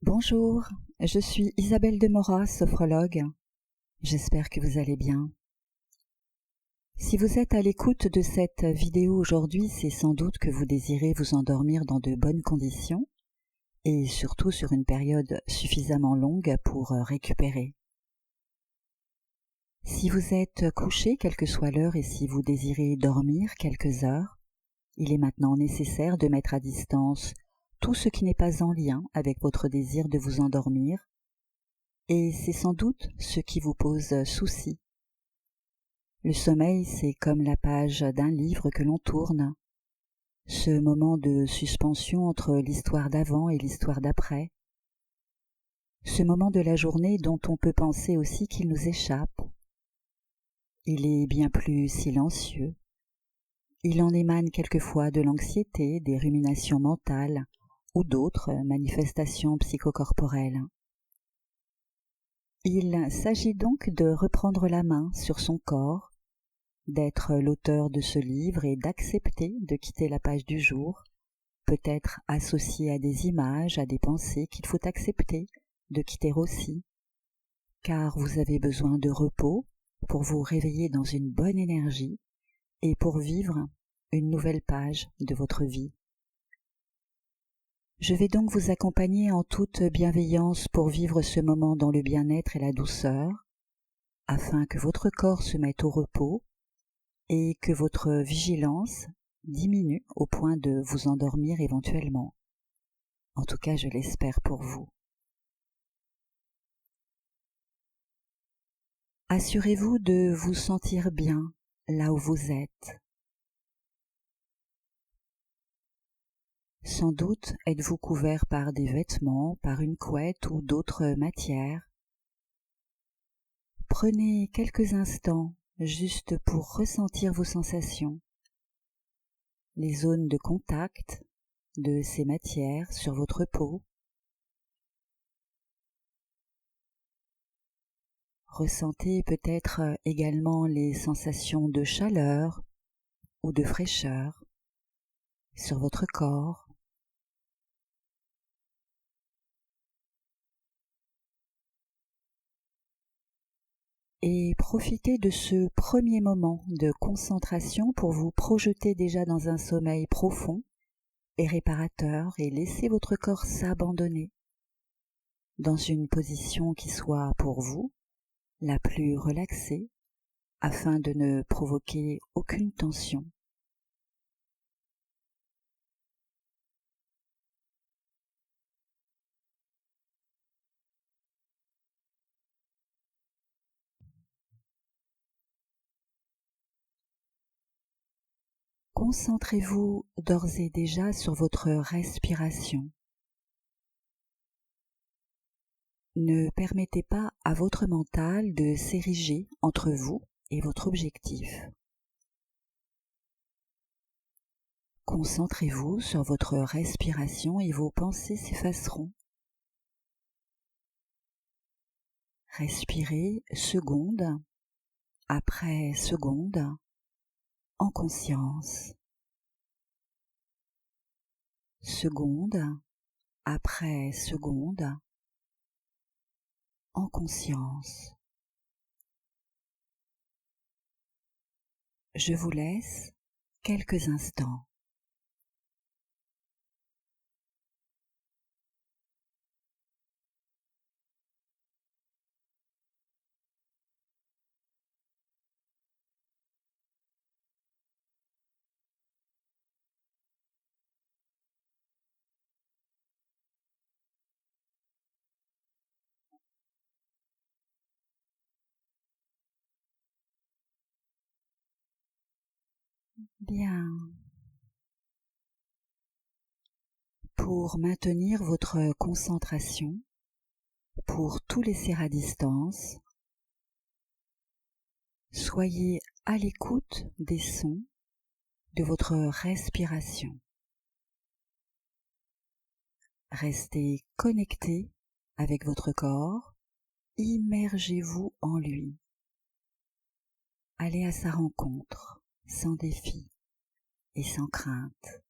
Bonjour, je suis Isabelle Demora, sophrologue. J'espère que vous allez bien. Si vous êtes à l'écoute de cette vidéo aujourd'hui, c'est sans doute que vous désirez vous endormir dans de bonnes conditions et surtout sur une période suffisamment longue pour récupérer. Si vous êtes couché, quelle que soit l'heure, et si vous désirez dormir quelques heures, il est maintenant nécessaire de mettre à distance tout ce qui n'est pas en lien avec votre désir de vous endormir, et c'est sans doute ce qui vous pose souci. Le sommeil, c'est comme la page d'un livre que l'on tourne, ce moment de suspension entre l'histoire d'avant et l'histoire d'après, ce moment de la journée dont on peut penser aussi qu'il nous échappe. Il est bien plus silencieux. Il en émane quelquefois de l'anxiété, des ruminations mentales ou d'autres manifestations psychocorporelles. Il s'agit donc de reprendre la main sur son corps, d'être l'auteur de ce livre et d'accepter de quitter la page du jour, peut-être associée à des images, à des pensées qu'il faut accepter de quitter aussi, car vous avez besoin de repos pour vous réveiller dans une bonne énergie et pour vivre une nouvelle page de votre vie. Je vais donc vous accompagner en toute bienveillance pour vivre ce moment dans le bien-être et la douceur, afin que votre corps se mette au repos et que votre vigilance diminue au point de vous endormir éventuellement. En tout cas, je l'espère pour vous. Assurez-vous de vous sentir bien là où vous êtes. Sans doute êtes-vous couvert par des vêtements, par une couette ou d'autres matières. Prenez quelques instants juste pour ressentir vos sensations, les zones de contact de ces matières sur votre peau. Ressentez peut-être également les sensations de chaleur ou de fraîcheur sur votre corps. Et profitez de ce premier moment de concentration pour vous projeter déjà dans un sommeil profond et réparateur et laissez votre corps s'abandonner dans une position qui soit pour vous la plus relaxée afin de ne provoquer aucune tension. Concentrez-vous d'ores et déjà sur votre respiration. Ne permettez pas à votre mental de s'ériger entre vous et votre objectif. Concentrez-vous sur votre respiration et vos pensées s'effaceront. Respirez seconde après seconde en conscience. Seconde après seconde en conscience. Je vous laisse quelques instants. Bien. Pour maintenir votre concentration, pour tout laisser à distance, soyez à l'écoute des sons de votre respiration. Restez connecté avec votre corps, immergez-vous en lui. Allez à sa rencontre, sans défi et sans crainte.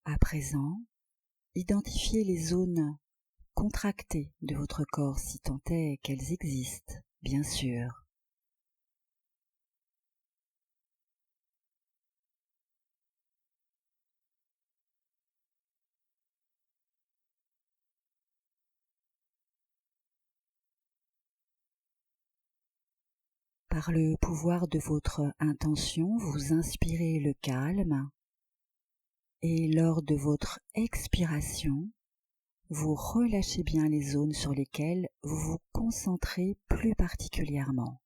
À présent, identifiez les zones contractées de votre corps si tant est qu'elles existent, bien sûr. Par le pouvoir de votre intention, vous inspirez le calme et lors de votre expiration, vous relâchez bien les zones sur lesquelles vous vous concentrez plus particulièrement.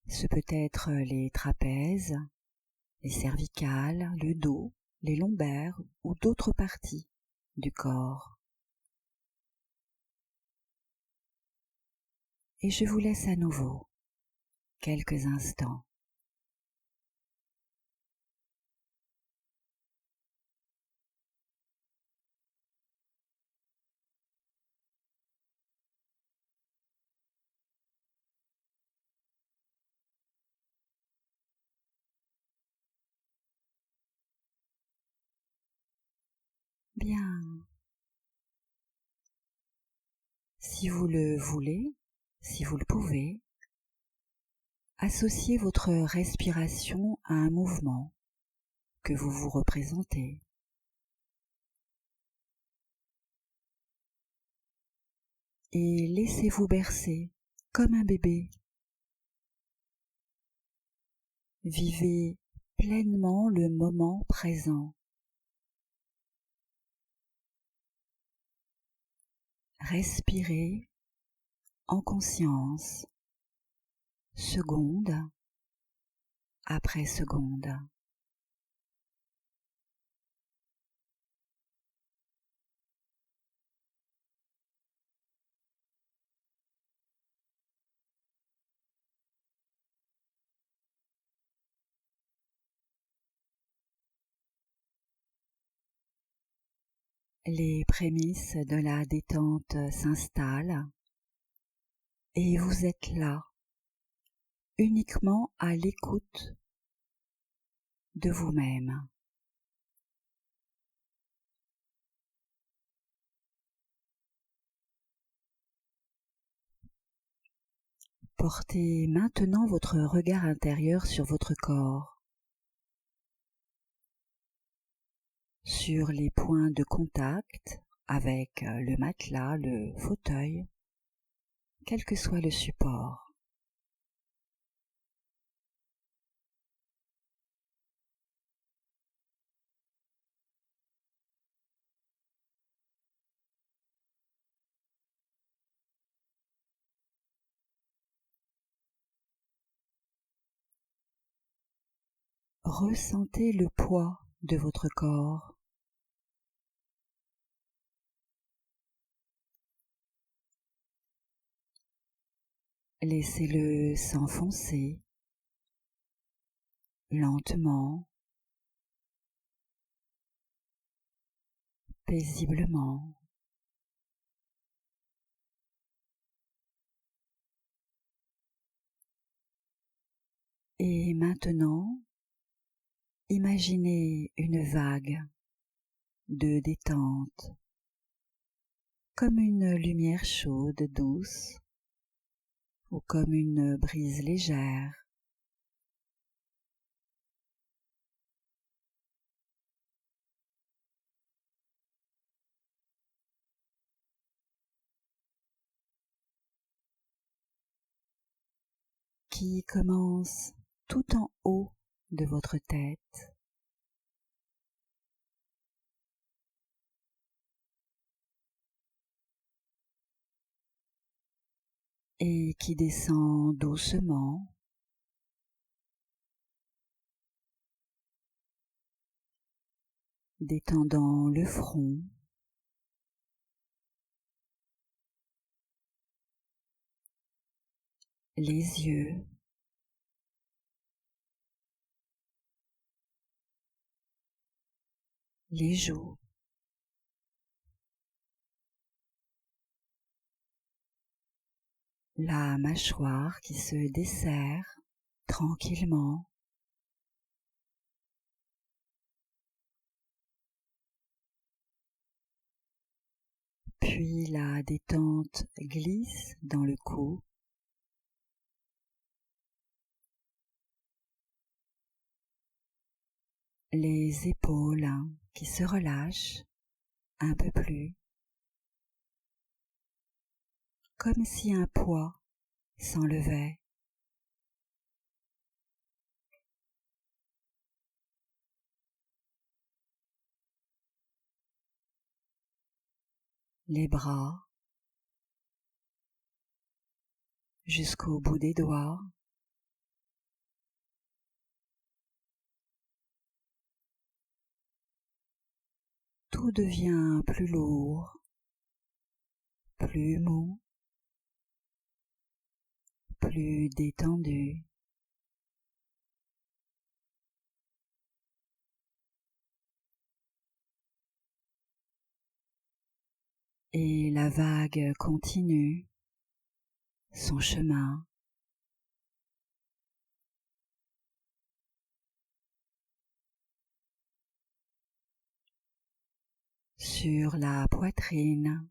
Ce peut être les trapèzes, les cervicales, le dos, les lombaires ou d'autres parties du corps. Et je vous laisse à nouveau quelques instants. Bien. Si vous le voulez, si vous le pouvez, associez votre respiration à un mouvement que vous vous représentez. Et laissez-vous bercer comme un bébé. Vivez pleinement le moment présent. Respirez en conscience, seconde après seconde. Les prémices de la détente s'installent et vous êtes là, uniquement à l'écoute de vous-même. Portez maintenant votre regard intérieur sur votre corps, sur les points de contact avec le matelas, le fauteuil, quel que soit le support. Ressentez le poids de votre corps. Laissez-le s'enfoncer lentement, paisiblement. Et maintenant, imaginez une vague de détente, comme une lumière chaude, douce, ou comme une brise légère. Qui commence tout en haut de votre tête. Et qui descend doucement, détendant le front, les yeux, les joues, la mâchoire qui se desserre tranquillement, puis la détente glisse dans le cou. Les épaules qui se relâchent un peu plus, comme si un poids s'enlevait. Les bras jusqu'au bout des doigts. Tout devient plus lourd, plus mou, plus détendu. Et la vague continue son chemin. Sur la poitrine,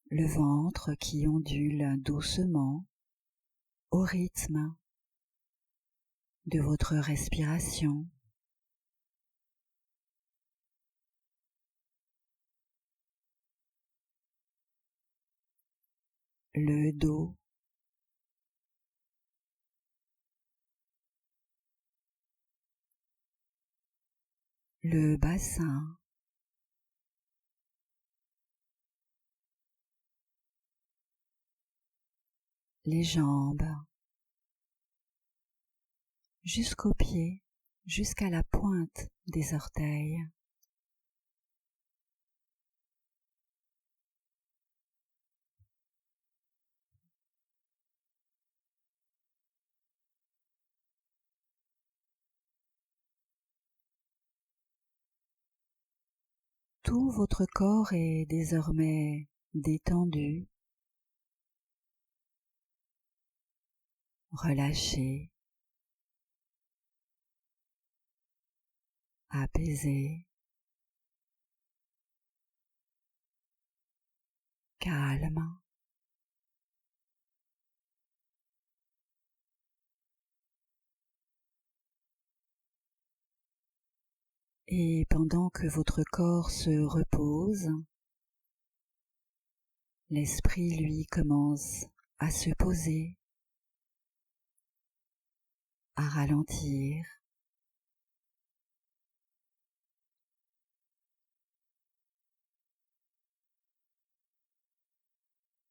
le ventre qui ondule doucement au rythme de votre respiration. Le dos, le bassin, les jambes, jusqu'aux pieds, jusqu'à la pointe des orteils. Tout votre corps est désormais détendu, relâché, apaisé, calme. Et pendant que votre corps se repose, l'esprit, lui, commence à se poser, à ralentir.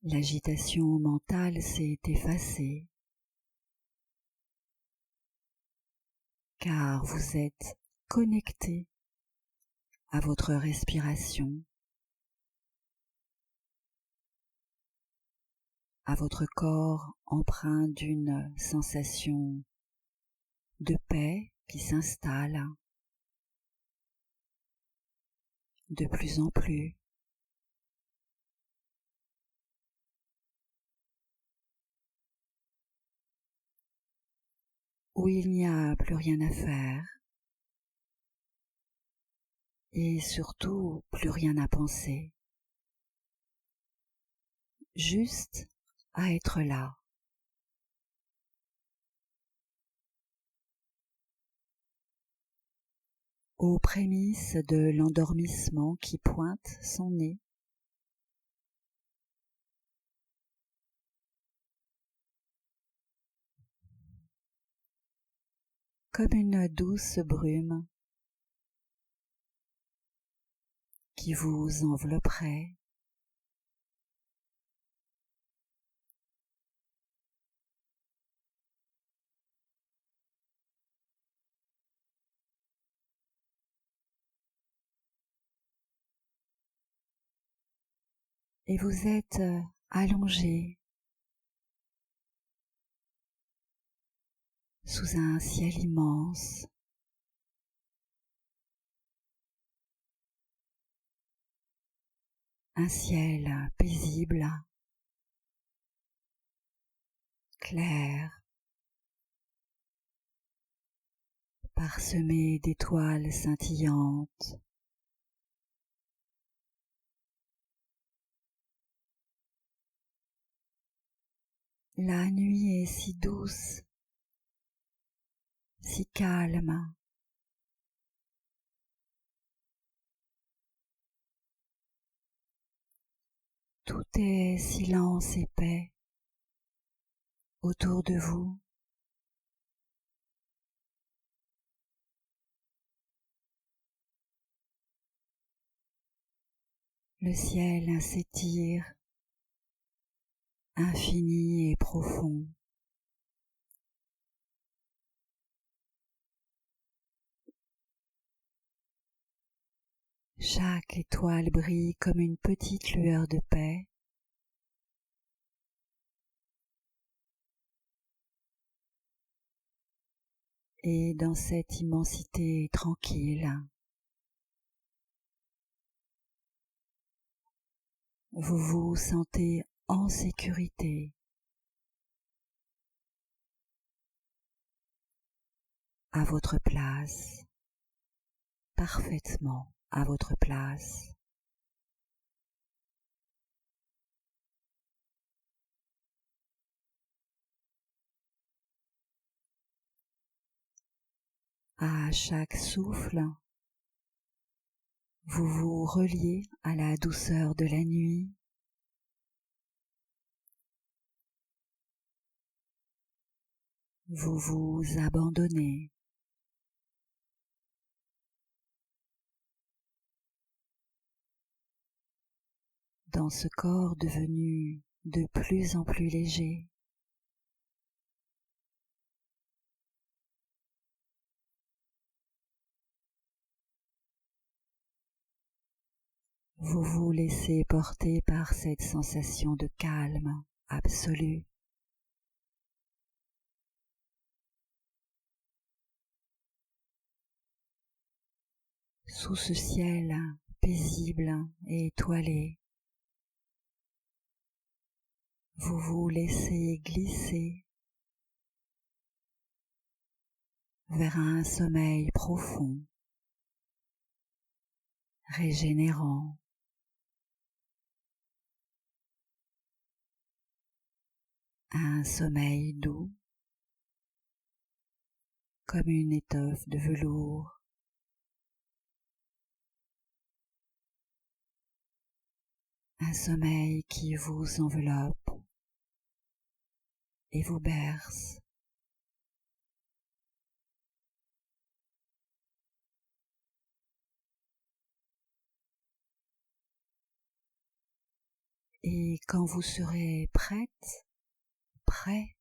L'agitation mentale s'est effacée, car vous êtes connecté à votre respiration, à votre corps empreint d'une sensation de paix qui s'installe de plus en plus. Où il n'y a plus rien à faire et surtout plus rien à penser, juste à être là. Aux prémices de l'endormissement qui pointe son nez. Comme une douce brume qui vous envelopperait. Et vous êtes allongé sous un ciel immense, un ciel paisible, clair, parsemé d'étoiles scintillantes. La nuit est si douce, si calme. Tout est silence et paix autour de vous. Le ciel s'étire, infini et profond. Chaque étoile brille comme une petite lueur de paix. Et dans cette immensité tranquille, vous vous sentez en sécurité, à votre place, parfaitement à votre place. À chaque souffle, vous vous reliez à la douceur de la nuit. Vous vous abandonnez. Dans ce corps devenu de plus en plus léger. Vous vous laissez porter par cette sensation de calme absolu. Sous ce ciel paisible et étoilé, vous vous laissez glisser vers un sommeil profond, régénérant. Un sommeil doux, comme une étoffe de velours. Un sommeil qui vous enveloppe et vous berce. Et quand vous serez prête, prêt,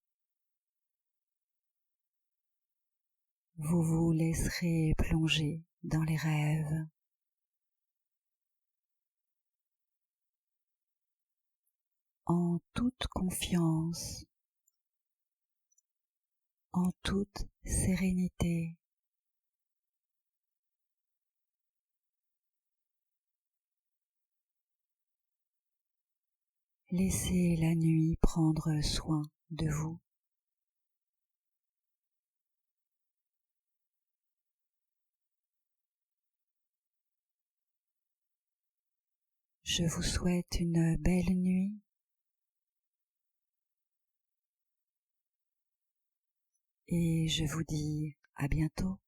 vous vous laisserez plonger dans les rêves. En toute confiance, en toute sérénité. Laissez la nuit prendre soin de vous. Je vous souhaite une belle nuit et je vous dis à bientôt.